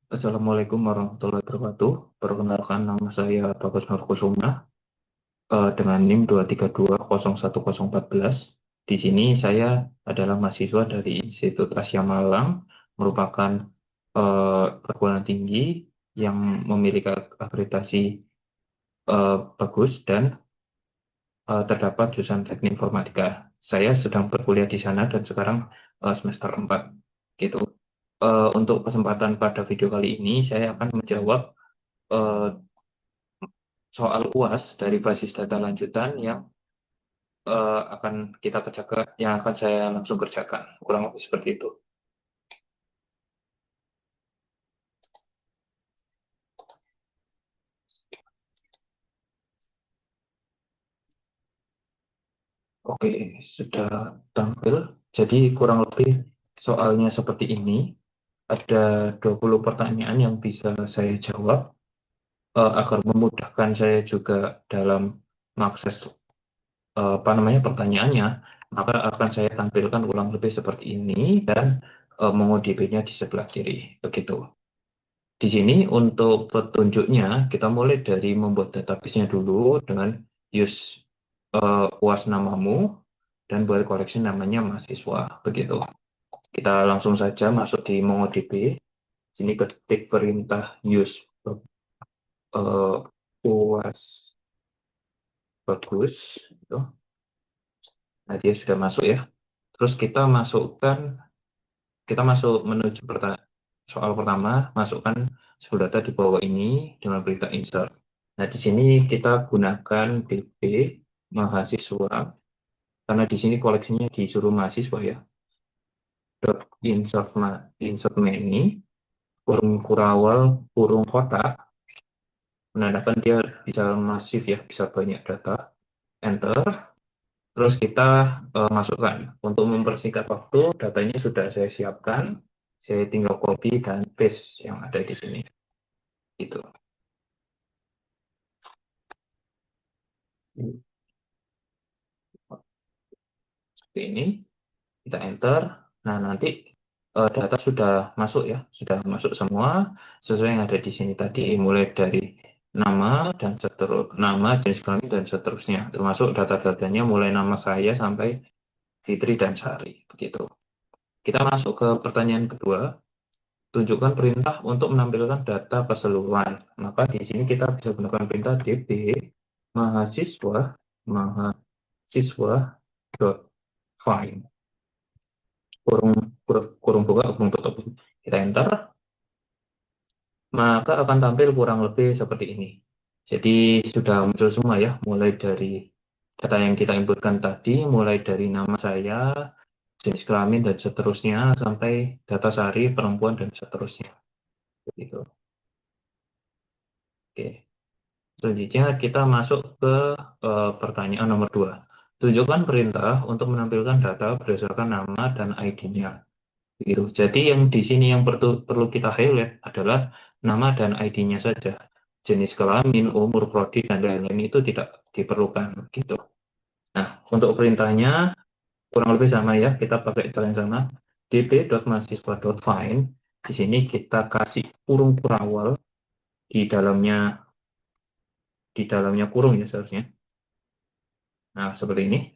Assalamualaikum warahmatullahi wabarakatuh. Perkenalkan, nama saya Bagus Nur Kusuma, dengan NIM 2320114. Di sini saya adalah mahasiswa dari Institut Asia Malang, merupakan perguruan tinggi yang memiliki akreditasi bagus dan terdapat jurusan Teknik Informatika. Saya sedang berkuliah di sana dan sekarang semester 4. Gitu. Untuk kesempatan pada video kali ini, saya akan menjawab eh, soal UAS dari basis data lanjutan yang akan kita kerjakan, yang akan saya langsung kerjakan. Kurang lebih seperti itu. Oke, sudah tampil. Jadi kurang lebih soalnya seperti ini. Ada 20 pertanyaan yang bisa saya jawab agar memudahkan saya juga dalam mengakses apa namanya pertanyaannya, maka akan saya tampilkan ulang lebih seperti ini dan mengodifinya di sebelah kiri. Begitu. Di sini untuk petunjuknya, kita mulai dari membuat database-nya dulu dengan use UAS namamu dan buat koleksi namanya mahasiswa. Begitu. Kita langsung saja masuk di MongoDB. Sini ketik perintah use UAS bagus. Gitu. Nah, dia sudah masuk ya. Terus kita masuk menuju soal pertama, masukkan sebuah data di bawah ini dengan perintah insert. Nah, di sini kita gunakan DB mahasiswa, karena di sini koleksinya disuruh mahasiswa ya. Dot insert many, kurung kurawal, kurung kotak, menandakan dia bisa masif ya, bisa banyak data. Enter. Terus kita masukkan. Untuk mempersingkat waktu, datanya sudah saya siapkan. Saya tinggal copy dan paste yang ada di sini. Itu. Seperti ini. Kita enter. Nah, nanti data sudah masuk ya, sudah masuk semua sesuai yang ada di sini tadi, mulai dari nama, jenis kelamin dan seterusnya. Termasuk data-datanya mulai nama saya sampai Fitri dan Sari, begitu. Kita masuk ke pertanyaan kedua. Tunjukkan perintah untuk menampilkan data keseluruhan. Maka di sini kita bisa gunakan perintah db mahasiswa dot find kurung kurung buka kurung tutup. Kita enter, maka akan tampil kurang lebih seperti ini. Jadi sudah muncul semua ya, mulai dari data yang kita inputkan tadi, mulai dari nama saya, jenis kelamin dan seterusnya, sampai data sehari, perempuan dan seterusnya. Begitu. Oke. Selanjutnya kita masuk ke pertanyaan nomor 2. Tunjukkan perintah untuk menampilkan data berdasarkan nama dan ID-nya. Gitu. Jadi yang di sini yang perlu kita highlight adalah nama dan ID-nya saja. Jenis kelamin, umur, prodi, dan lain-lain itu tidak diperlukan. Gitu. Nah, untuk perintahnya kurang lebih sama ya. Kita pakai cara yang sama. db.mahasiswa.find. Di sini kita kasih kurung kurawal di dalamnya kurung ya seharusnya. Nah, seperti ini.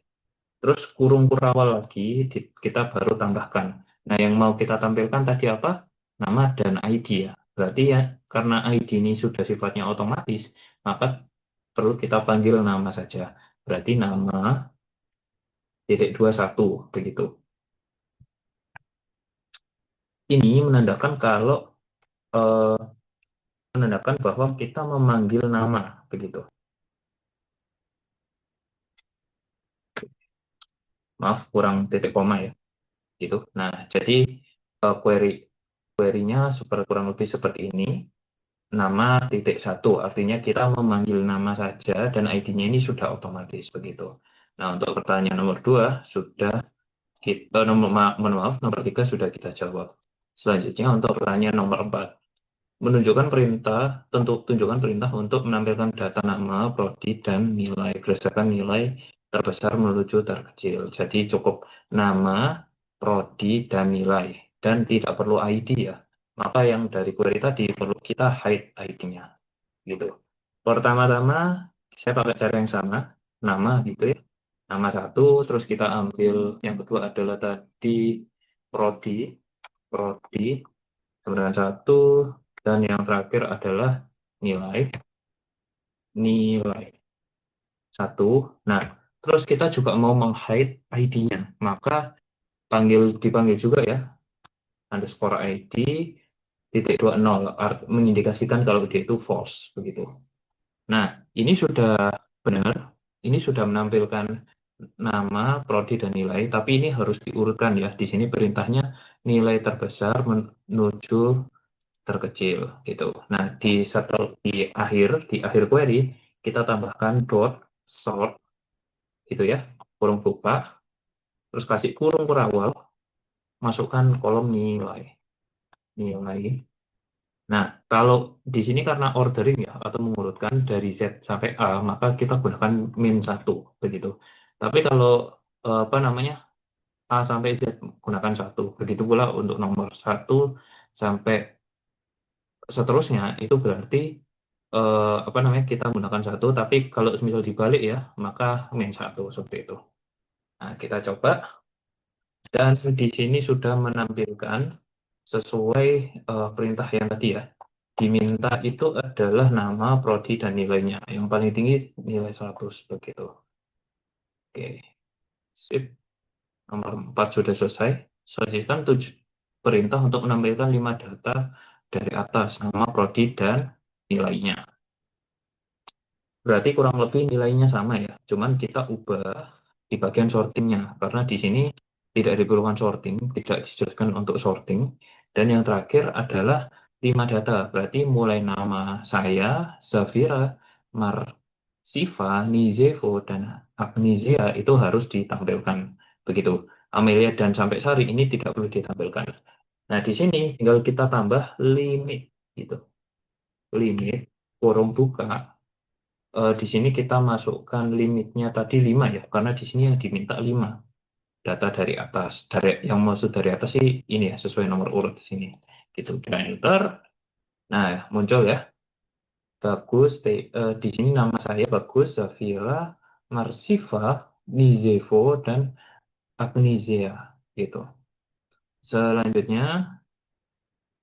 Terus kurung kurawal lagi, kita baru tambahkan. Nah, yang mau kita tampilkan tadi apa? Nama dan ID ya. Berarti ya, karena ID ini sudah sifatnya otomatis, maka perlu kita panggil nama saja. Berarti nama titik 21, begitu. Ini eh, menandakan bahwa kita memanggil nama, begitu. Maaf, kurang titik koma ya. Gitu. Nah, jadi query-nya kurang lebih seperti ini. Nama titik satu, artinya kita memanggil nama saja dan ID-nya ini sudah otomatis begitu. Nah, untuk pertanyaan nomor 2 sudah kita nomor 3 sudah kita jawab. Selanjutnya untuk pertanyaan nomor 4, tunjukkan perintah untuk menampilkan data nama, prodi dan nilai berdasarkan nilai terbesar menuju terkecil. Jadi cukup nama, prodi dan nilai dan tidak perlu ID ya. maka yang dari query tadi perlu kita hide ID-nya gitu. Pertama-tama saya pakai cara yang sama, nama gitu ya. Nama satu, terus kita ambil yang kedua adalah tadi prodi, prodi, kemudian satu, dan yang terakhir adalah nilai, nilai satu. Nah, terus kita juga mau meng-hide ID-nya, maka dipanggil juga ya, underscore ID, titik 20, mengindikasikan kalau dia itu false, begitu. Nah, ini sudah benar, ini sudah menampilkan nama, prodi, dan nilai, tapi ini harus diurutkan ya. Di sini perintahnya nilai terbesar menuju terkecil gitu. Nah, di akhir query kita tambahkan dot sort gitu ya, kurung buka, terus kasih kurung kurawal, masukkan kolom nilai. Nilai. Nah, kalau di sini karena ordering ya, atau mengurutkan dari Z sampai A, maka kita gunakan min satu begitu. Tapi kalau apa namanya, A sampai Z gunakan satu. Begitu pula untuk nomor satu sampai seterusnya, itu berarti apa namanya, kita gunakan satu, tapi kalau misal dibalik ya, maka min satu, seperti itu. Nah, kita coba, dan di sini sudah menampilkan sesuai perintah yang tadi ya. Diminta itu adalah nama, prodi, dan nilainya. Yang paling tinggi nilai 100 begitu. Oke, sip. Nomor 4 sudah selesai. Sajikan perintah untuk menampilkan 5 data dari atas, nama, prodi, dan nilainya. Berarti kurang lebih nilainya sama ya. Cuman kita ubah di bagian sortingnya. Karena di sini tidak diperlukan sorting, tidak dijelaskan untuk sorting. Dan yang terakhir adalah 5 data. Berarti mulai nama saya, Zafira, Marsifa, Nizevo, dan Agnesia itu harus ditampilkan. Begitu. Amelia dan sampai Sari ini tidak perlu ditampilkan. Nah, di sini tinggal kita tambah limit gitu. Limit kurung buka, di sini kita masukkan limitnya tadi 5 ya, karena di sini yang diminta 5 data dari atas. Yang maksud dari atas sih ini ya, sesuai nomor urut di sini. Gitu, kita enter. Nah, muncul ya. Bagus, di sini nama saya Bagus, Zafira, Marsifa, Nizevo, dan Agnesia. Gitu. Selanjutnya,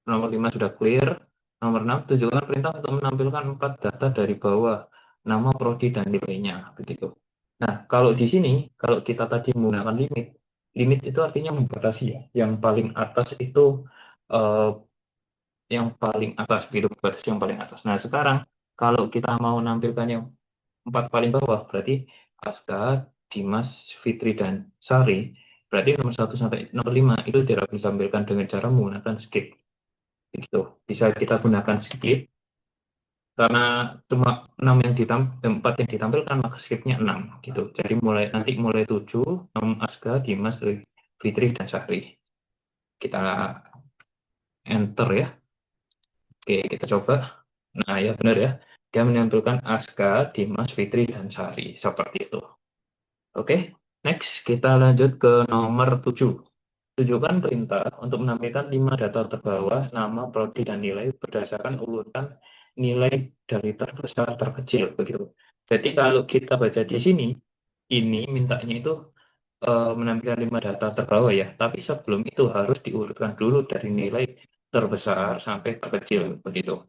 nomor 5 sudah clear. Nomor 6, tunjukkan perintah untuk menampilkan 4 data dari bawah, nama, prodi, dan nilainya. Begitu. Nah, kalau di sini, kalau kita tadi menggunakan limit, limit itu artinya membatasi ya. Yang paling atas itu, eh, yang paling atas, begitu, batas yang paling atas. Nah, sekarang kalau kita mau menampilkan yang 4 paling bawah, berarti Aska, Dimas, Fitri, dan Sari, berarti nomor 1 sampai nomor 5 itu tidak ditampilkan dengan cara menggunakan skip. Gitu. Bisa kita gunakan skip, karena cuma 4 yang ditampilkan, maka skipnya 6 gitu. Jadi mulai 7, 6 Aska, Dimas, Fitri, dan Syahri. Kita enter ya. Oke, kita coba. Nah, ya benar ya. Dia menampilkan Aska, Dimas, Fitri, dan Syahri. Seperti itu. Oke, next kita lanjut ke nomor 7. Tujukan perintah untuk menampilkan 5 data terbawah, nama, prodi, dan nilai berdasarkan urutan nilai dari terbesar terkecil. Begitu. Jadi kalau kita baca di sini, ini mintanya itu menampilkan 5 data terbawah ya, tapi sebelum itu harus diurutkan dulu dari nilai terbesar sampai terkecil. Begitu.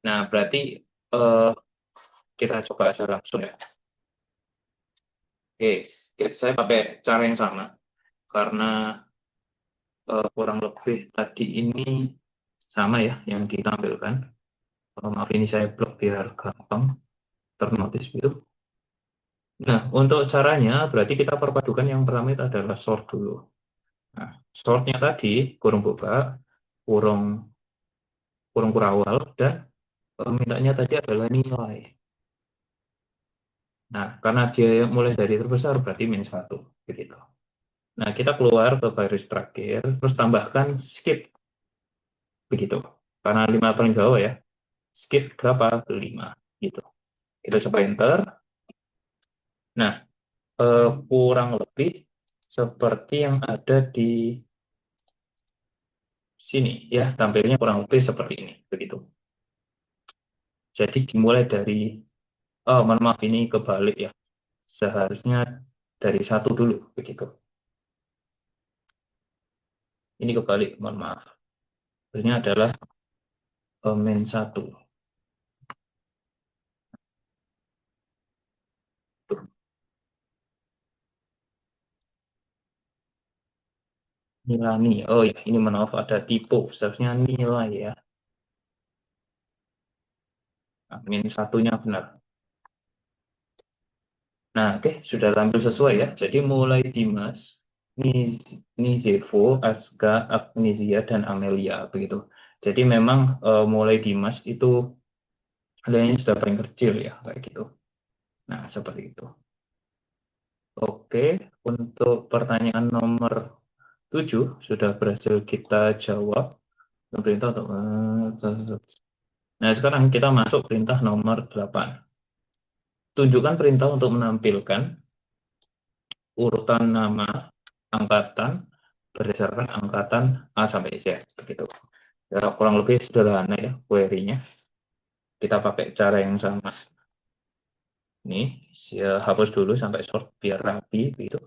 Nah, berarti eh, kita coba aja langsung ya. Oke, saya pakai cara yang sama, karena kurang lebih tadi ini sama ya yang ditampilkan. Maaf, ini saya blok biar gampang ternotis gitu. Nah, untuk caranya berarti kita perpadukan, yang pertama itu adalah sort dulu. Nah, sortnya tadi kurung buka, kurung kurung kurawal, dan mintanya tadi adalah nilai. Nah, karena dia mulai dari terbesar berarti min satu begitu. Nah, kita keluar ke baris terakhir, terus tambahkan skip begitu. Karena 5 paling bawah ya. Skip berapa? 5 gitu. Kita coba enter. Nah, kurang lebih seperti yang ada di sini ya, tampilnya kurang lebih seperti ini, begitu. Jadi dimulai dari, oh mohon maaf ini kebalik ya, seharusnya dari satu dulu, begitu. Ini kebalik, mohon maaf. Ini adalah min satu. Nilai, oh ya, ini mohon maaf ada tipe, seharusnya nilai ya. Nah, min satunya benar. Nah, oke, sudah tampil sesuai ya. Jadi mulai Dimas, Nizevo, Aska, Agnesia, dan Amelia, begitu. Jadi memang mulai Dimas itu nilainya sudah paling kecil ya, kayak gitu. Nah, seperti itu. Oke, untuk pertanyaan nomor 7 sudah berhasil kita jawab. Perintah untuk Nah, sekarang kita masuk perintah nomor 8. Tunjukkan perintah untuk menampilkan urutan nama angkatan berdasarkan angkatan A sampai Z. Begitu. Ya, kurang lebih sederhana ya query-nya. Kita pakai cara yang sama. Ini saya hapus dulu sampai short biar rapi gitu.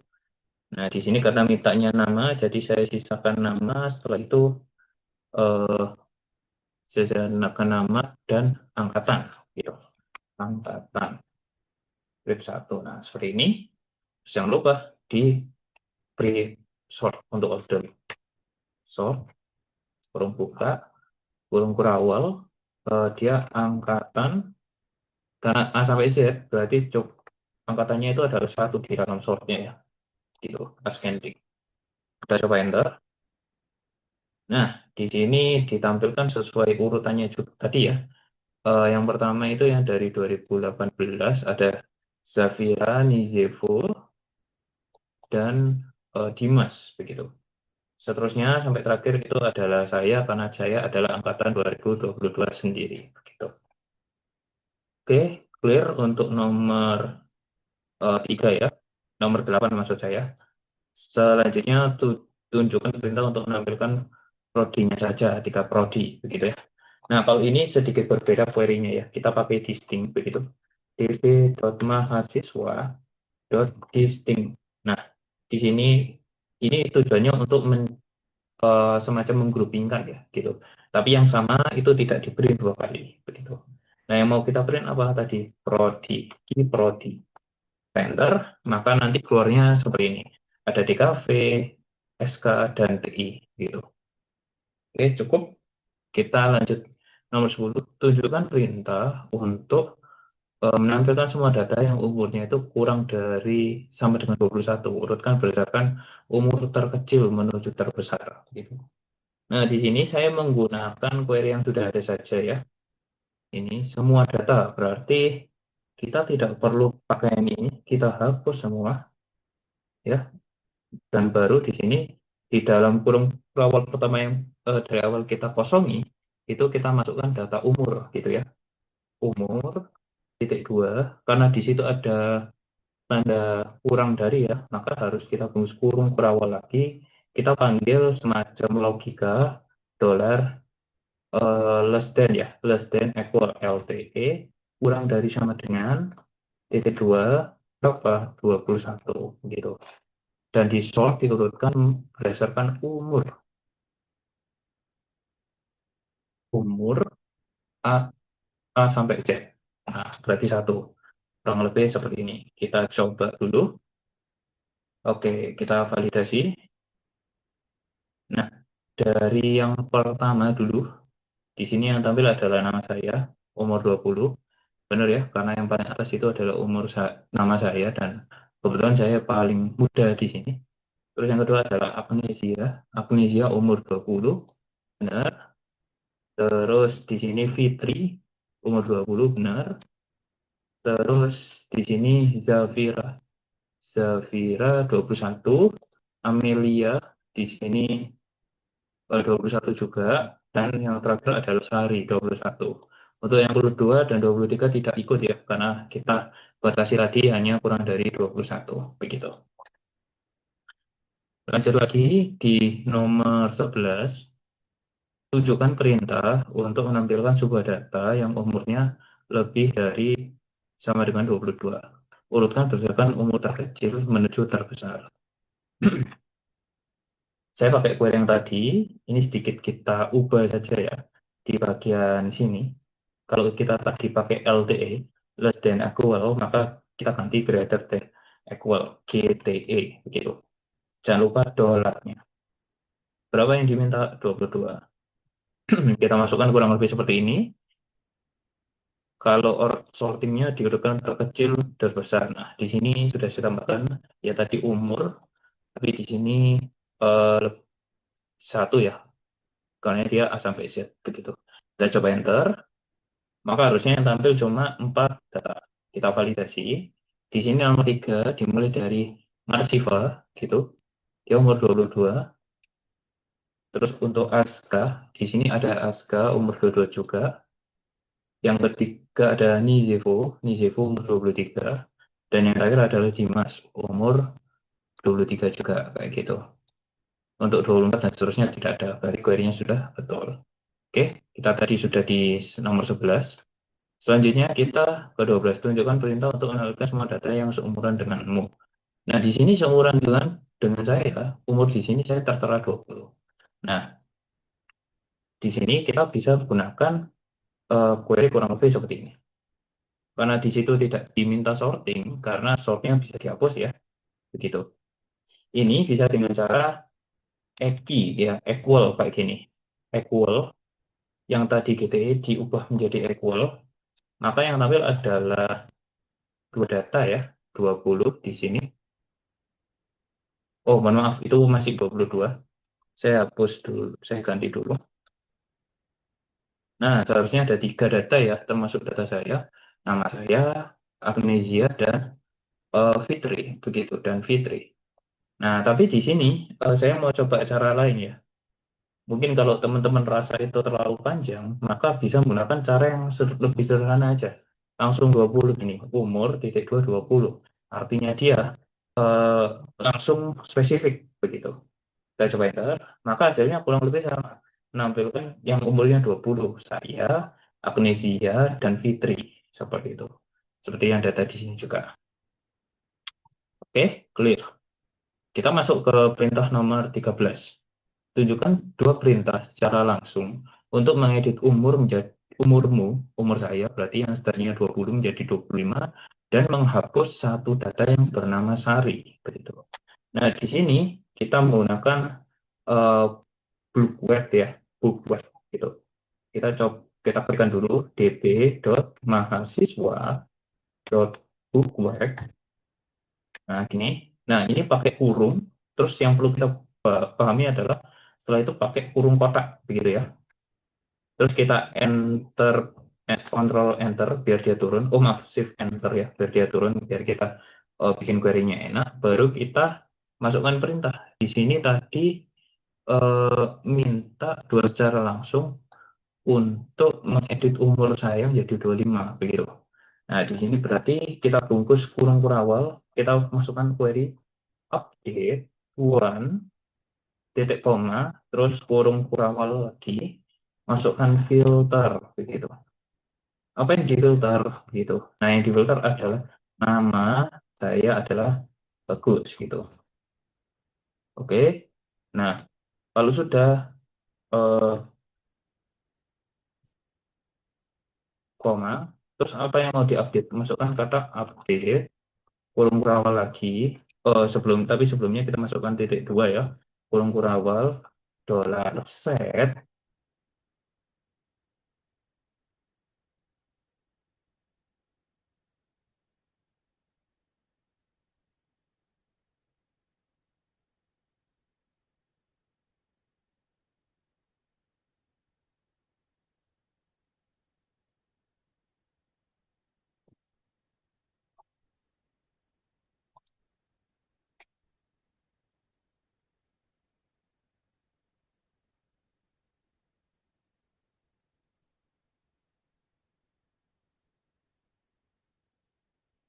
Nah, di sini karena mintanya nama, jadi saya sisakan nama. Setelah itu eh, saya gunakan nama dan angkatan gitu. Angkatan grade 1. Nah, seperti ini. Jangan lupa di pre sort untuk order. Sort, kurung buka, kurung kurawal, dia angkatan, karena A sampai Z, berarti angkatannya itu adalah satu di dalam sortnya ya. Gitu, ascending. Kita coba enter. Nah, di sini ditampilkan sesuai urutannya juga tadi ya. Yang pertama itu yang dari 2018 ada Zafira, Nizevo, dan Dimas begitu. Seterusnya sampai terakhir itu adalah saya karena saya adalah angkatan 2022 sendiri begitu. Oke, clear untuk nomor 3 ya. Nomor 8 maksud saya. Selanjutnya tunjukkan perintah untuk menampilkan prodinya saja, 3 prodi begitu ya. Nah, kalau ini sedikit berbeda query-nya ya. Kita pakai distinct begitu. db.mahasiswa.distinct. Nah, di sini ini tujuannya untuk semacam menggroupingkan ya gitu. Tapi yang sama itu tidak di print 2 kali begitu. Nah, yang mau kita print apa tadi? Prodi, prodi. Enter, maka nanti keluarnya seperti ini. Ada DKV, SK, dan TI gitu. Oke, cukup. Kita lanjut nomor 10. Tunjukkan perintah untuk menampilkan semua data yang umurnya itu kurang dari sampai dengan 21. Urutkan berdasarkan umur terkecil menuju terbesar gitu. Nah, di sini saya menggunakan query yang sudah ada saja ya. Ini semua data, berarti kita tidak perlu pakai yang ini, kita hapus semua ya. Dan baru di sini di dalam kurung awal pertama yang dari awal kita kosongi, itu kita masukkan data umur gitu ya. Umur titik dua, karena di situ ada tanda kurang dari ya, maka harus kita bungkus kurung berawal lagi. Kita panggil semacam logika dolar less than ya, less than equal LTE kurang dari sama dengan titik dua berapa 21 gitu. Dan di sort diurutkan berdasarkan umur A, A sampai Z. Nah, berarti satu. Kurang lebih seperti ini. Kita coba dulu. Oke, kita validasi. Nah, dari yang pertama dulu, di sini yang tampil adalah nama saya, umur 20. Benar ya, karena yang paling atas itu adalah nama saya dan kebetulan saya paling muda di sini. Terus yang kedua adalah Agnesia, Agnesia umur 20, benar. Terus di sini Fitri umur 20, benar. Terus di sini Zafira, Zafira 21, Amelia di sini 21 juga, dan yang terakhir adalah Sari 21. Untuk yang 22 dan 23 tidak ikut ya, karena kita batasi tadi hanya kurang dari 21. Begitu. Lanjut lagi di nomor 11. Tunjukkan perintah untuk menampilkan sebuah data yang umurnya lebih dari sama dengan 22. Urutkan berdasarkan umur terkecil menuju terbesar. Saya pakai query yang tadi, ini sedikit kita ubah saja ya di bagian sini. Kalau kita tadi pakai LTE, less than equal, maka kita ganti greater than equal, GTE, begitu. Jangan lupa dolarnya. Berapa yang diminta? 22. Kita masukkan kurang lebih seperti ini. Kalau sortingnya diurutkan terkecil terbesar. Nah, di sini sudah saya tambahkan ya tadi umur, tapi di sini eh, satu ya, karena dia A sampai Z begitu. Kita coba enter, maka harusnya yang tampil cuma 4 data. Kita validasi. Di sini nomor 3 dimulai dari Marsiva gitu. Dia umur 22. Terus untuk Aska, di sini ada Aska umur 22 juga. Yang ketiga ada Nizevo umur 23. Dan yang terakhir adalah Dimas, umur 23 juga, kayak gitu. Untuk 24 dan seterusnya tidak ada, berarti query-nya sudah betul. Oke, kita tadi sudah di nomor 11. Selanjutnya kita ke 12, tunjukkan perintah untuk menambahkan semua data yang seumuran denganmu. Nah, di sini seumuran dengan saya, umur di sini saya tertera 20. Nah, di sini kita bisa gunakan query kurang lebih seperti ini. Karena di situ tidak diminta sorting, karena sortnya bisa dihapus ya, begitu. Ini bisa dengan cara ya, equal kayak gini. Equal, yang tadi GTE diubah menjadi equal, maka yang tampil adalah dua data ya, 20 di sini. Oh, mohon maaf, itu masih 22. Saya hapus dulu, saya ganti dulu. Nah, seharusnya ada 3 data ya, termasuk data saya, nama saya, Agnesia, dan Fitri, begitu, dan Fitri. Nah, tapi di sini saya mau coba cara lain ya. Mungkin kalau teman-teman rasa itu terlalu panjang, maka bisa menggunakan cara yang lebih sederhana aja. Langsung 20 gini, umur titik 2 20. Artinya dia eh, langsung spesifik begitu. Kita coba enter, maka hasilnya kurang lebih sama. Menampilkan yang umurnya 20, saya, Agnesia, dan Fitri. Seperti itu. Seperti yang data di sini juga. Oke, clear. Kita masuk ke perintah nomor 13. Tunjukkan 2 perintah secara langsung untuk mengedit umur saya, berarti yang tadinya 20 menjadi 25, dan menghapus satu data yang bernama Sari. Begitu. Nah, di sini kita menggunakan uh, booklet ya, booklet gitu. Kita berikan dulu db.mahasiswa.booklet. Nah, gini. Nah, ini pakai kurung. Terus yang perlu kita pahami adalah setelah itu pakai kurung kotak begitu ya. Terus kita control enter biar dia turun. Oh maaf, shift enter ya biar dia turun, biar kita bikin query-nya enak. Baru kita masukkan perintah. Di sini tadi minta dua secara langsung untuk mengedit umur saya menjadi 25 begitu. Nah, di sini berarti kita bungkus kurung kurawal, kita masukkan query update one titik koma, terus kurung kurawal lagi, masukkan filter begitu. Apa yang difilter gitu? Nah, yang difilter adalah nama saya adalah bagus gitu. Oke. Nah, kalau sudah eh, koma, terus apa yang mau diupdate? Masukkan kata update, kurung kurawal lagi. Tapi sebelumnya kita masukkan titik dua ya. Kurung kurawal $set.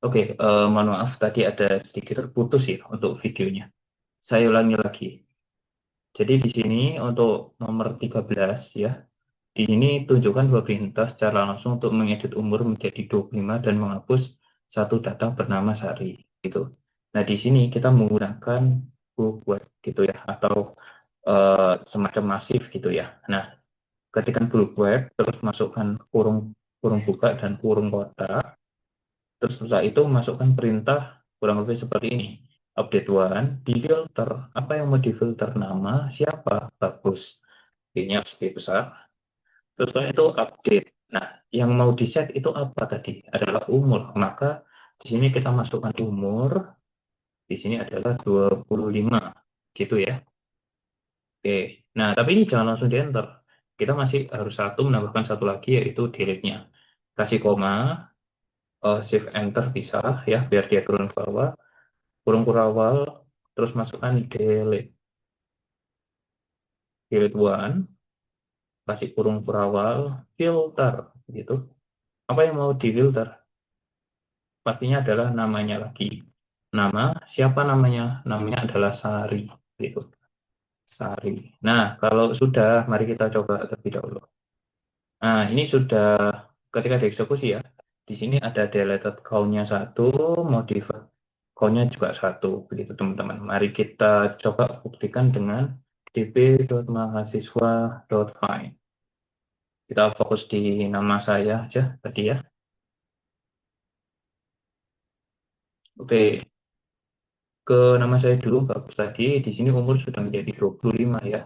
Oke, mohon maaf tadi ada sedikit terputus ya untuk videonya. Saya ulangi lagi. Jadi di sini untuk nomor 13 ya, di sini tunjukkan dua perintah secara langsung untuk mengedit umur menjadi 25 dan menghapus satu data bernama Sari gitu. Nah, di sini kita menggunakan book word gitu ya, atau semacam masif gitu ya. Nah, ketika book word terus masukkan kurung kurung buka dan kurung kotak. Terus setelah itu masukkan perintah kurang lebih seperti ini. Update one, di filter. Apa yang mau difilter? Nama, siapa? Bagus. Ini harus lebih besar. Terus setelah itu update. Nah, yang mau di-set itu apa tadi? Adalah umur. Maka di sini kita masukkan umur. Di sini adalah 25. Gitu ya. Oke. Nah, tapi ini jangan langsung di-enter. Kita masih harus menambahkan satu lagi, yaitu delete-nya. Kasih koma, shift enter bisa ya, biar dia turun ke bawah. Kurung kurawal, terus masukkan delete, delete one, kasih kurung kurawal, filter, gitu. Apa yang mau di filter? Pastinya adalah namanya lagi. Nama, siapa namanya? Namanya adalah Sari, gitu. Sari. Nah, kalau sudah, mari kita coba terlebih dahulu. Nah, ini sudah ketika dieksekusi ya. Di sini ada deleted count-nya satu, modified count-nya juga satu, begitu teman-teman. Mari kita coba buktikan dengan db.mahasiswa.find. Kita fokus di nama saya aja tadi ya. Oke, ke nama saya dulu bagus tadi. Di sini umur sudah menjadi 25 ya.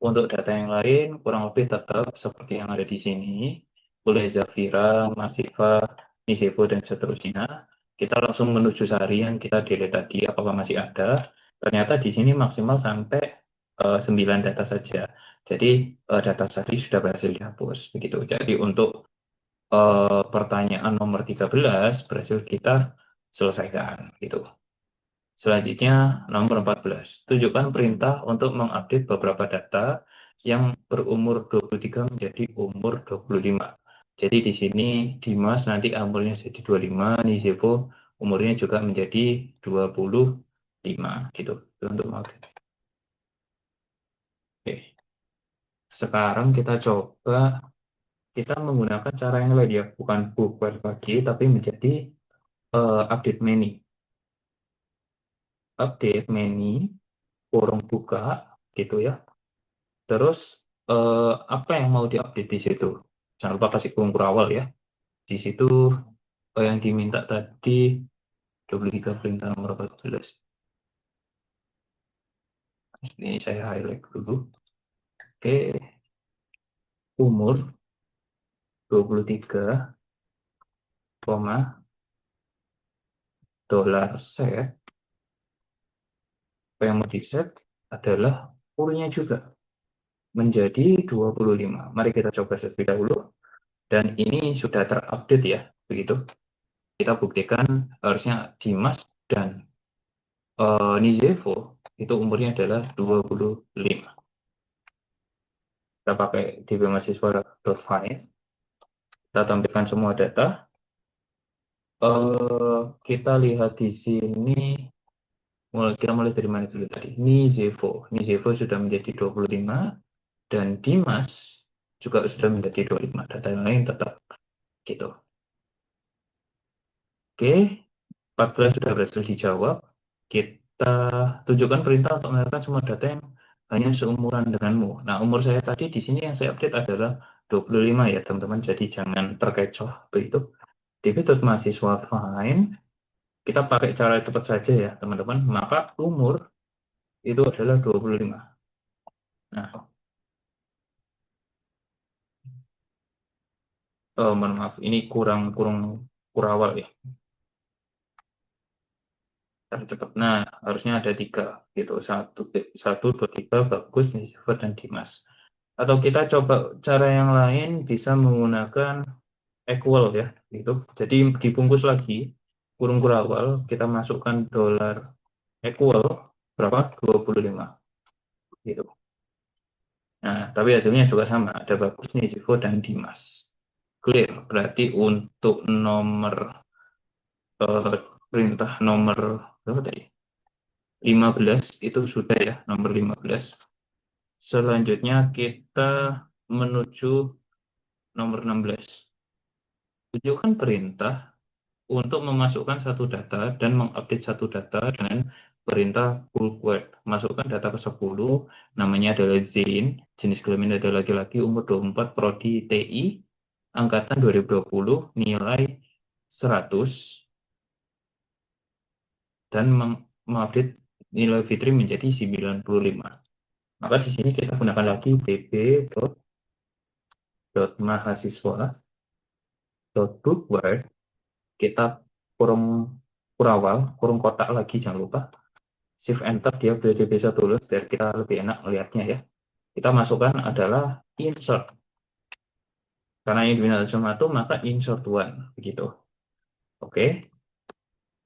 Untuk data yang lain kurang lebih tetap seperti yang ada di sini. Boleh Zafira, Masifa, Nisevo, dan seterusnya. Kita langsung menuju seharian, kita delete tadi apakah masih ada. Ternyata di sini maksimal sampai 9 data saja. Jadi data tadi sudah berhasil dihapus. Begitu. Jadi untuk pertanyaan nomor 13 berhasil kita selesaikan. Gitu. Selanjutnya, nomor 14. Tunjukkan perintah untuk mengupdate beberapa data yang berumur 23 menjadi umur 25. Jadi di sini Dimas nanti umurnya jadi 25, Nizevo umurnya juga menjadi 25 gitu. Itu untuk mengupdate. Oke. Sekarang kita coba kita menggunakan cara yang lain ya, bukan buku lagi tapi menjadi update menu. Update menu kurung buka gitu ya. Terus apa yang mau diupdate di situ? Jangan lupa kasih kurung awal ya. Di situ yang diminta tadi 23 perintah nomor 14. Ini saya highlight dulu. Oke, umur 23, koma, dolar set. Apa yang mau di set adalah umurnya juga menjadi 25. Mari kita coba terlebih dahulu. Dan ini sudah terupdate ya, begitu. Kita buktikan harusnya Dimas dan Nizevo itu umurnya adalah 25. Kita pakai dbmahasiswa.find. Kita tampilkan semua data. Kita lihat di sini, kita mulai dari mana dulu tadi? Nizevo. Nizevo sudah menjadi 25 dan Dimas juga sudah menjadi 25. Data yang lain tetap gitu. Oke, 14 sudah berhasil dijawab. Kita tunjukkan perintah untuk mendengarkan semua data yang hanya seumuran denganmu. Nah, umur saya tadi di sini yang saya update adalah 25 ya, teman-teman. Jadi jangan terkecoh begitu. Mahasiswa fine. Kita pakai cara cepat saja ya, teman-teman. Maka umur itu adalah 25. Nah, mohon maaf, ini kurang kurang kurawal ya. Cara cepat. Nah, harusnya ada tiga gitu. Satu, dua, tiga, bagus, Nisfa dan Dimas. Atau kita coba cara yang lain bisa menggunakan equal ya, gitu. Jadi dibungkus lagi kurung kurawal, kita masukkan dolar equal berapa? 25 gitu. Nah, tapi hasilnya juga sama, ada bagus nih Zivo dan Dimas. Clear, berarti untuk nomor perintah nomor berapa tadi? 15 itu sudah ya, nomor 15. Selanjutnya kita menuju nomor 16. Tunjukkan perintah untuk memasukkan satu data dan mengupdate satu data dengan perintah pull query. Masukkan data ke 10, namanya adalah Zain, jenis kelamin adalah laki-laki, umur 24, prodi TI, angkatan 2020, nilai 100, dan mengupdate nilai Fitri menjadi 95. Maka di sini kita gunakan lagi db.mahasiswa.bookworld, kita kurung kurawal, kurung kotak lagi, jangan lupa. Shift Enter, dia berarti bisa tulis biar kita lebih enak melihatnya ya. Kita masukkan adalah insert. Karena ini digunakan satu, maka insert one. Begitu. Oke.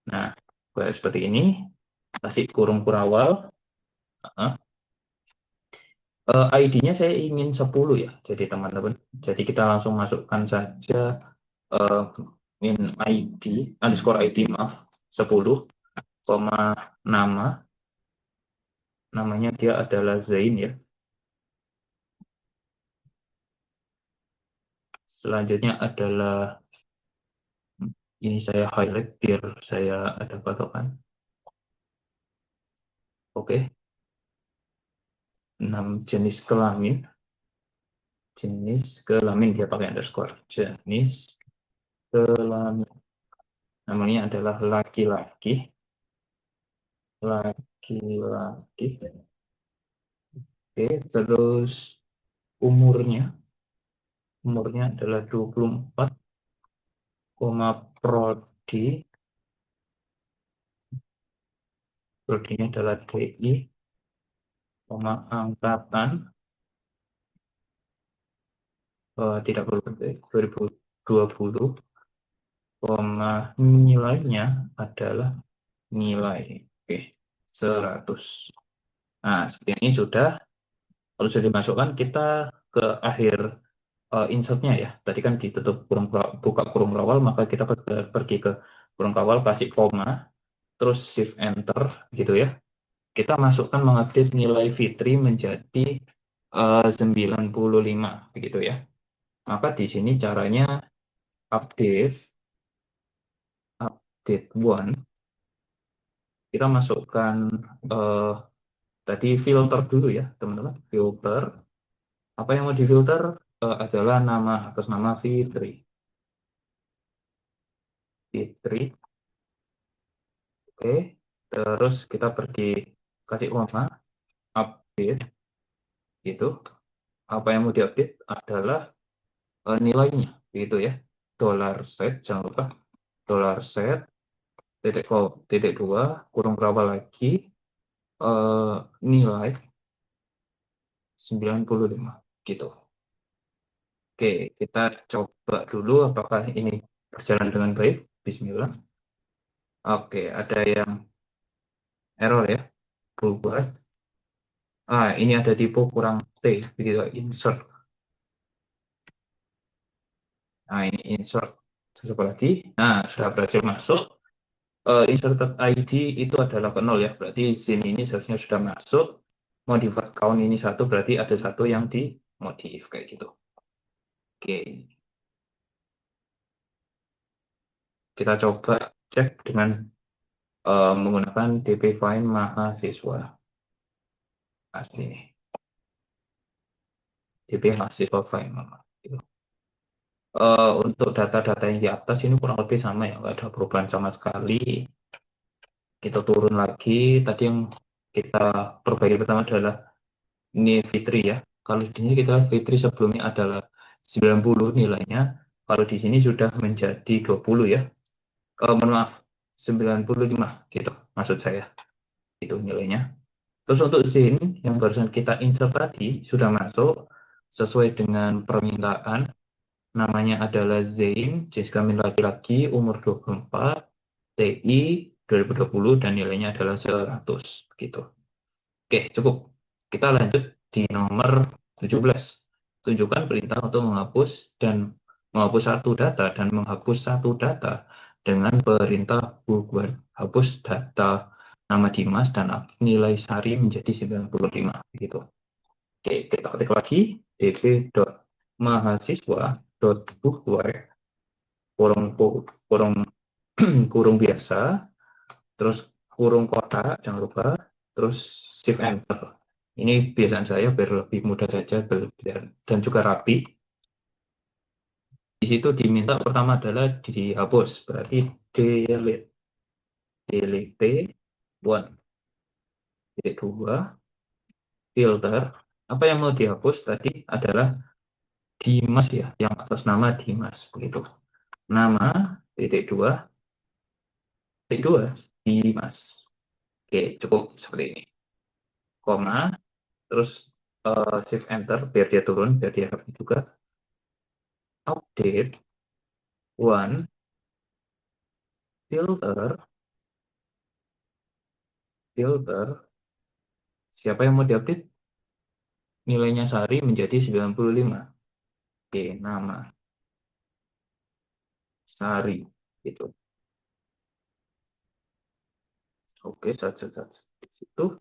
Nah, seperti ini. Kasih kurung kurawal. ID-nya saya ingin 10 ya. Jadi teman-teman. Jadi kita langsung masukkan saja uh, in ID, underscore ID, maaf. 10, nama. Namanya dia adalah Zain ya. Selanjutnya adalah, ini saya highlight biar saya ada patokan. Oke. 6 jenis kelamin. Jenis kelamin dia pakai underscore. Jenis kelamin. Namanya adalah laki-laki. Laki-laki. Oke, terus umurnya. Umurnya adalah 24, prodi. Prodinya adalah TI, angkatan tidak perlu 2020, nilainya adalah nilai 100. Nah, seperti ini sudah. Kalau sudah dimasukkan, kita ke akhir insertnya ya. Tadi kan ditutup buka kurung kawal, maka kita pergi ke kurung kawal, kasih koma, terus shift enter gitu ya. Kita masukkan mengupdate nilai Fitri menjadi 95 begitu ya. Maka di sini caranya update one, kita masukkan tadi filter dulu ya teman-teman. Filter, apa yang mau difilter adalah nama atas nama Fitri. Oke, terus kita pergi kasih koma, update itu. Apa yang mau diupdate adalah nilainya gitu ya. $set, jangan lupa $set, titik dua, kurung berapa lagi, nilai 95 gitu. Oke, kita coba dulu apakah ini berjalan dengan baik. Bismillah. Oke, ada yang error ya. Buat. Ini ada tipe kurang T, begitu insert. Nah, ini insert. Coba lagi. Nah, sudah berhasil masuk. Inserted ID itu adalah ke 0 ya. Berarti sini ini seharusnya sudah masuk. Modified count ini satu, berarti ada satu yang dimodif kayak gitu. Oke. Kita coba cek dengan menggunakan dp find mahasiswa. Asli. dp mahasiswa find. Untuk data-data yang di atas ini kurang lebih sama ya, nggak ada perubahan sama sekali. Kita turun lagi, tadi yang kita perbaiki pertama adalah ini Fitri ya. Kalau di sini kita Fitri sebelumnya adalah 90 nilainya, kalau di sini sudah menjadi 20 ya. Maaf, 95 gitu maksud saya. Itu nilainya. Terus untuk Zin yang barusan kita insert tadi sudah masuk sesuai dengan permintaan. Namanya adalah Zain, jenis kelamin laki-laki, umur 24, TI 2020, dan nilainya adalah 100 gitu. Oke, cukup. Kita lanjut di nomor 17. Tunjukkan perintah untuk menghapus satu data dan menghapus satu data dengan perintah bookwork. Hapus data nama Dimas dan nilai Sari menjadi 95 gitu. Oke, kita ketik lagi db.mahasiswa.buhwai kurung kurung kurung biasa, terus kurung kotak, jangan lupa, terus shift enter. Ini biasaan saya biar lebih mudah saja dan juga rapi. Di situ diminta pertama adalah dihapus, berarti delete, delete one, titik dua, filter. Apa yang mau dihapus tadi adalah Dimas ya, yang atas nama Dimas begitu. Nama titik dua, titik dua, Dimas. Oke, cukup seperti ini. Koma, terus shift enter biar dia turun, biar dia rapi juga. Update one, filter, filter. Siapa yang mau diupdate? Nilainya Sari menjadi 95. Oke, nama Sari itu. Oke, set. Itu.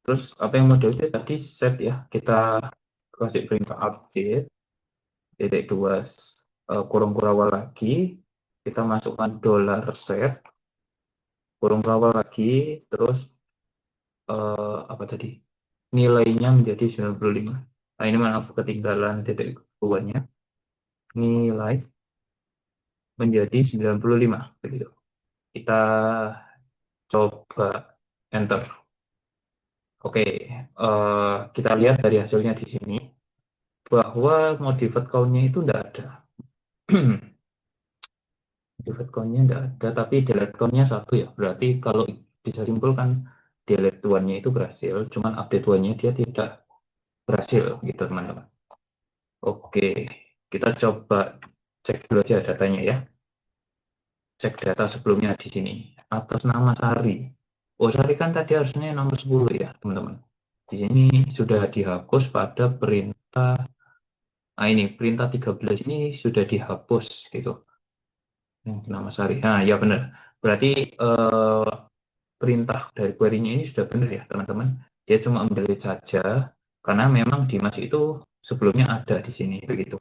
Terus apa yang mau diupdate tadi set ya. Kita kasih perintah update titik dua kurung kurawal lagi. Kita masukkan dollar set kurung kurawal lagi. Terus apa tadi? Nilainya menjadi 95. Nah, ini maaf ketinggalan titik duanya. Nilai menjadi 95 begitu. Kita coba enter. Oke, kita lihat dari hasilnya di sini bahwa modified count-nya itu tidak ada. Modified count-nya tidak ada, tapi delete count-nya satu ya. Berarti kalau bisa simpulkan delete one-nya itu berhasil, cuman update one-nya dia tidak berhasil gitu teman-teman. Oke, kita coba cek dulu aja datanya ya. Cek data sebelumnya di sini. Atas nama Sari. Oh, Sari kan tadi harusnya nomor 10 ya, teman-teman. Di sini sudah dihapus pada perintah. Nah, ini perintah 13 ini sudah dihapus gitu. Nama Sari. Nah, ya benar. Berarti perintah dari query-nya ini sudah benar ya, teman-teman. Dia cuma mendelete saja karena memang Dimas itu sebelumnya ada di sini begitu.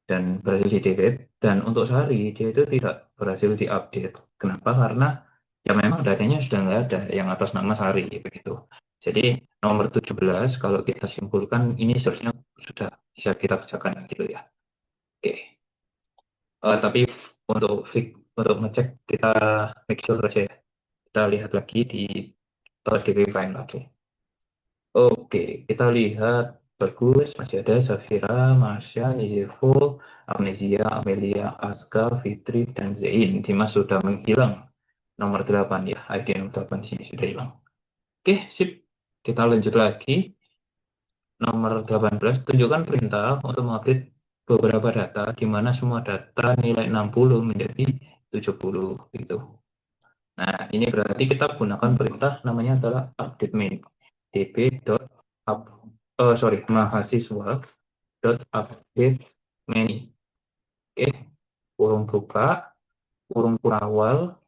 Dan berhasil di-delete. Dan untuk Sari, dia itu tidak berhasil diupdate. Kenapa? Karena ya memang datanya sudah nggak ada yang atas nama Sari begitu. Jadi nomor 17 kalau kita simpulkan ini seharusnya sudah bisa kita kerjakan gitu ya. Oke. Tapi untuk ngecek kita make sure saja ya. Kita lihat lagi di DB Fine lagi. Oke, kita lihat bagus masih ada Safira, Marsha, Nizevo, Amnesia, Amelia, Aska, Fitri, dan Zain. Dimas sudah menghilang. Nomor 8 ya, ID nomor 8 di sini sudah hilang. Oke, sip. Kita lanjut lagi. Nomor 18, tunjukkan perintah untuk mengupdate beberapa data, di mana semua data nilai 60 menjadi 70. Gitu. Nah, ini berarti kita gunakan perintah namanya adalah update main. db.up, mahasiswa.update many. Oke, kurung buka, kurung kurawal.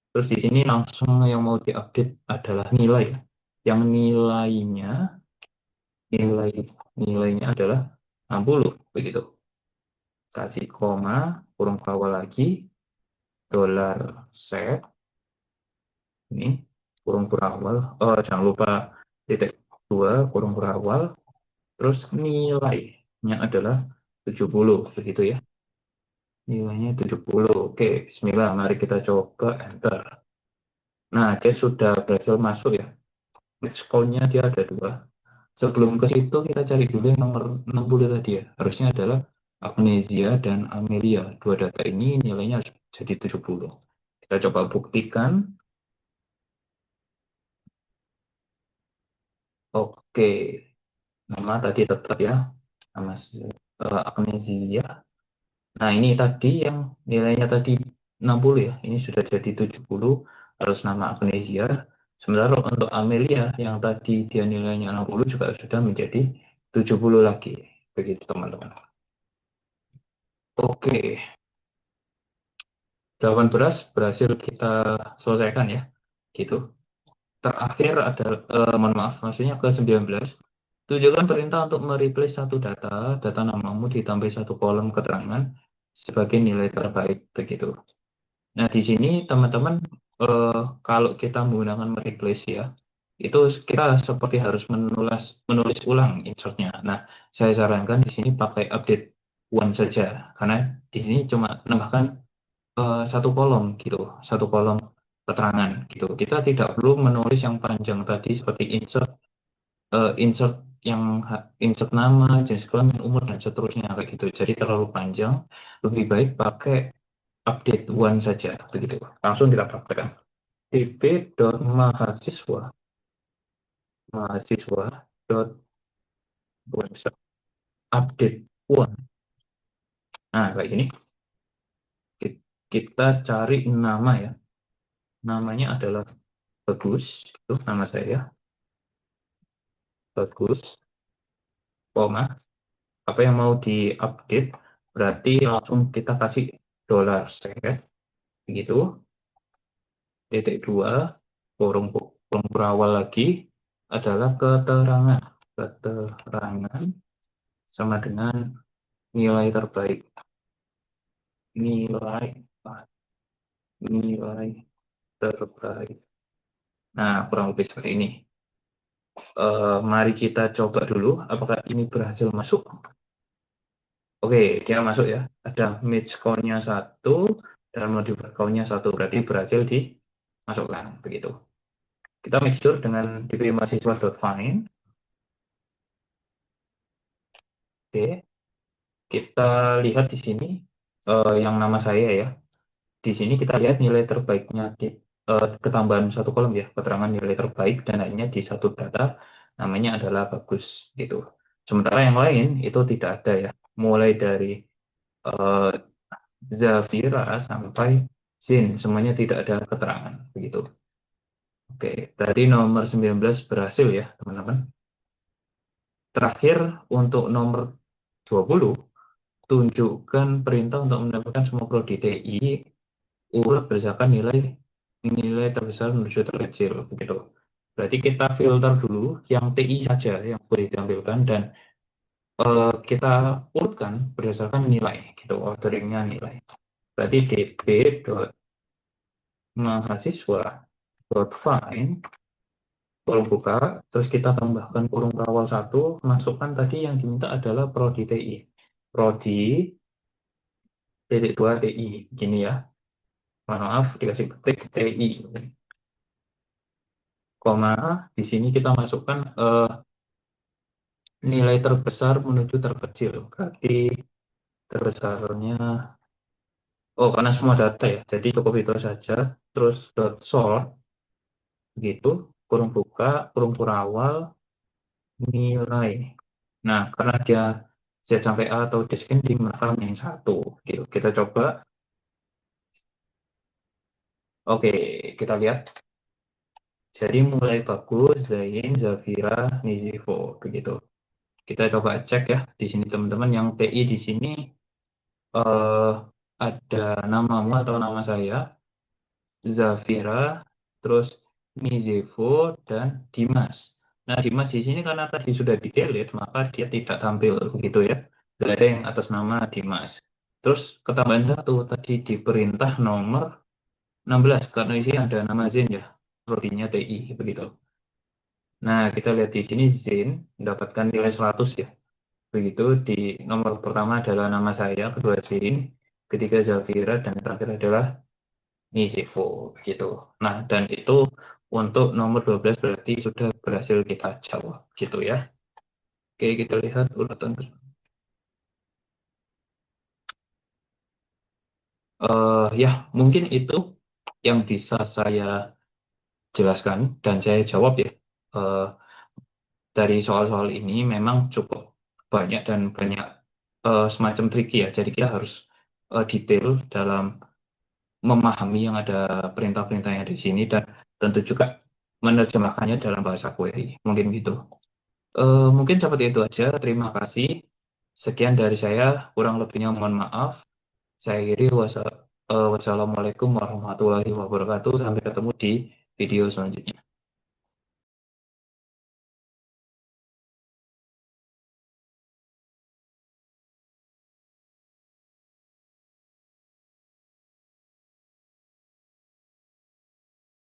Terus di sini langsung yang mau diupdate adalah nilai. Yang nilai nilainya adalah 60 begitu. Kasih koma, kurung kurawal lagi, dollar set ini kurung kurawal. Oh, jangan lupa titik dua kurung kurawal. Terus nilainya adalah 70 begitu ya. Nilainya 70. Oke, bismillah. Mari kita coba enter. Nah, dia sudah berhasil masuk ya. Match count-nya dia ada dua. Sebelum ke situ kita cari dulu yang nomor 60 tadi ya. Harusnya adalah Agnesia dan Amelia. Dua data ini nilainya harus jadi 70. Kita coba buktikan. Oke, nama tadi tetap ya. Nama Agnesia. Nah, ini tadi yang nilainya tadi 60 ya. Ini sudah jadi 70 harus nama Agnesia. Sementara untuk Amelia yang tadi dia nilainya 60 juga sudah menjadi 70 lagi. Begitu teman-teman. Oke, 18 berhasil kita selesaikan ya. Gitu. Terakhir ada mohon maaf maksudnya ke 19. Tujukan perintah untuk mereplace satu data namamu ditambah satu kolom keterangan sebagai nilai terbaik begitu. Nah, di sini teman-teman kalau kita menggunakan mereplace ya, itu kita seperti harus menulis ulang insertnya. Nah, saya sarankan di sini pakai update one saja karena di sini cuma menambahkan satu kolom gitu, satu kolom keterangan gitu. Kita tidak perlu menulis yang panjang tadi seperti insert insert nama, jenis kelamin, umur dan seterusnya kayak gitu. Jadi terlalu panjang. Lebih baik pakai update one saja begitu. Langsung kita praktekkan. dp.mahasiswa dot update one. Nah, kayak gini. Kita cari nama ya. Namanya adalah Bagus, itu nama saya. Bagus, koma, apa yang mau diupdate, berarti langsung kita kasih dollar set, begitu. Titik dua, kurung berawal lagi adalah keterangan. Keterangan sama dengan nilai terbaik. Nilai, nilai terbaik. Nah, kurang lebih seperti ini. Mari kita coba dulu apakah ini berhasil masuk. Oke, dia masuk ya. Ada match count-nya 1 dan modified count-nya 1. Berarti berhasil dimasukkan. Begitu. Kita make sure dengan dp_mahasiswa.find. Oke, kita lihat di sini yang nama saya ya. Di sini kita lihat nilai terbaiknya di ketambahan satu kolom ya, keterangan nilai terbaik dan lainnya di satu data namanya adalah Bagus gitu. Sementara yang lain itu tidak ada ya. Mulai dari eh, Zafira sampai Zin, semuanya tidak ada keterangan begitu. Oke, berarti nomor 19 berhasil ya, teman-teman. Terakhir untuk nomor 20, tunjukkan perintah untuk mendapatkan semua prodi TI urut berdasarkan nilai terbesar menuju terkecil begitu. Berarti kita filter dulu yang TI saja yang boleh ditampilkan dan kita urutkan berdasarkan nilai gitu, orderingnya nilai. Berarti dp.mahasiswa.find kolom buka, terus kita tambahkan kurung berawal 1, masukkan tadi yang diminta adalah prodi TI. Prodi titik 2 TI, gini ya. Maaf, dikasih ketik TI. Koma, di sini kita masukkan nilai terbesar menuju terkecil. Berarti terbesarnya, oh karena semua data ya, jadi cukup itu saja. Terus dot sort, gitu, kurung buka, kurung berawal, nilai. Nah, karena dia Z sampai A atau descending, maka yang satu. Gitu. Kita coba. Oke, kita lihat. Jadi mulai Bagus, Zain, Zafira, Nizivo. Begitu. Kita coba cek ya. Di sini teman-teman yang TI di sini eh, ada namamu atau nama saya, Zafira, terus Nizevo, dan Dimas. Nah, Dimas di sini karena tadi sudah di-delete, maka dia tidak tampil begitu ya. Tidak ada yang atas nama Dimas. Terus ketambahan satu, tadi di perintah nomor 16, karena di sini ada nama Zen ya, prodinya TI, begitu. Nah, kita lihat di sini Zen mendapatkan nilai 100 ya. Begitu, di nomor pertama adalah nama saya, kedua Zen, ketiga Zafira, dan terakhir adalah Nisivo gitu. Nah, dan itu untuk nomor 12 berarti sudah berhasil kita jawab gitu ya. Oke, kita lihat urutan. Ya, mungkin itu yang bisa saya jelaskan dan saya jawab ya. Eh, dari soal-soal ini memang cukup banyak dan banyak semacam tricky ya. Jadi kita harus detail dalam memahami yang ada perintah-perintah yang ada di sini dan tentu juga menerjemahkannya dalam bahasa query. Mungkin gitu. Mungkin seperti itu aja. Terima kasih. Sekian dari saya. Kurang lebihnya mohon maaf. Saya akhiri. Wassalamualaikum warahmatullahi wabarakatuh. Sampai ketemu di video selanjutnya.